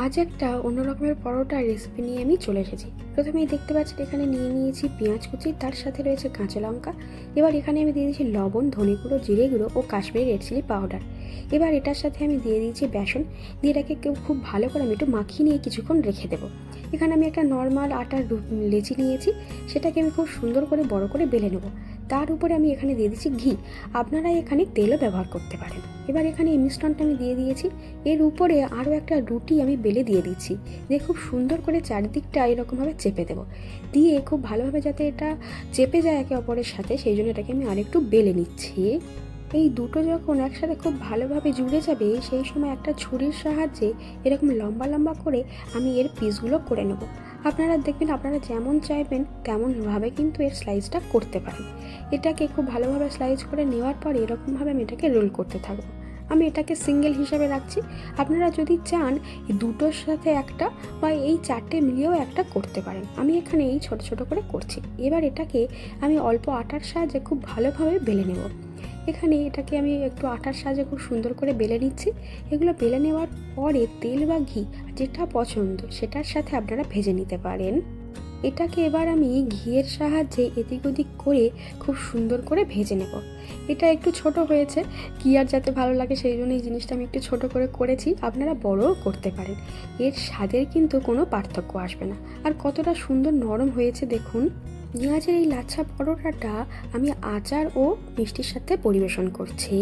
আজ একটা অন্য রকমের পরোটার রেসিপি নিয়ে আমি চলে এসেছি। প্রথমেই দেখতে পাচ্ছেন এখানে নিয়ে নিয়েছি পেঁয়াজ কুচি, তার সাথে রয়েছে কাঁচা লঙ্কা। এবার এখানে আমি দিয়ে দিয়েছি লবণ, ধনে গুঁড়ো, জিরে গুঁড়ো ও কাশ্মীরি রেড চিলি পাউডার। এবার এটার সাথে আমি দিয়ে দিয়েছি বেসন, দিয়ে এটাকে খুব ভালো করে আমি একটু মাখিয়ে নিয়ে কিছুক্ষণ রেখে দেবো। এখানে আমি একটা নর্মাল আটার লেচি নিয়েছি, সেটাকে আমি খুব সুন্দর করে বড় করে বেলে নেবো। তার উপরে আমি এখানে দিয়ে দিচ্ছি ঘি, আপনারা এখানে তেলও ব্যবহার করতে পারেন। এবার এখানে এই মিশ্রণটা আমি দিয়ে দিয়েছি, এর উপরে আরও একটা রুটি আমি বেলে দিয়ে দিচ্ছি, দিয়ে খুব সুন্দর করে চারিদিকটা এরকমভাবে চেপে দেবো, দিয়ে খুব ভালোভাবে যাতে এটা চেপে যায় একে অপরের সাথে, সেই জন্য এটাকে আমি আরেকটু বেলে নিচ্ছি। এই দুটো যখন একসাথে খুব ভালোভাবে জুড়ে যাবে, সেই সময় একটা ছুরির সাহায্যে এরকম লম্বা লম্বা করে আমি এর পিসগুলো করে নেব। আপনারা দেখবেন আপনারা যেমন চাইবেন তেমনভাবে কিন্তু এর স্লাইসটা করতে পারেন। এটাকে খুব ভালোভাবে স্লাইস করে নেওয়ার পরে এরকমভাবে আমি এটাকে রোল করতে থাকবো। আমি এটাকে সিঙ্গেল হিসাবে রাখছি, আপনারা যদি চান এই দুটোর সাথে একটা বা এই চারটে মিলিয়েও একটা করতে পারেন। আমি এখানে এই ছোট ছোট করে করছি। এবার এটাকে আমি অল্প আটার সাহায্যে খুব ভালোভাবে বেলে নেব। এখানে এটাকে আমি একটু আটার সাহায্যে খুব সুন্দর করে বেলে নিচ্ছি। এগুলো বেলে নেওয়ার পরে তেল বা ঘি যেটা পছন্দ সেটার সাথে আপনারা ভেজে নিতে পারেন। এটাকে এবার আমি ঘিয়ের সাহায্যে এদিক ওদিক করে খুব সুন্দর করে ভেজে নেব। এটা একটু ছোট হয়েছে, ঘি আর যাতে ভালো লাগে সেই জন্য এই জিনিসটা আমি একটু ছোট করে করেছি, আপনারা বড়ও করতে পারেন। এর স্বাদের কিন্তু কোনো পার্থক্য আসবে না। আর কতটা সুন্দর নরম হয়েছে দেখুন। পেঁয়াজের এই লাচ্ছা পরোটাটা আমি আচার ও মিষ্টির সাথে পরিবেশন করছি।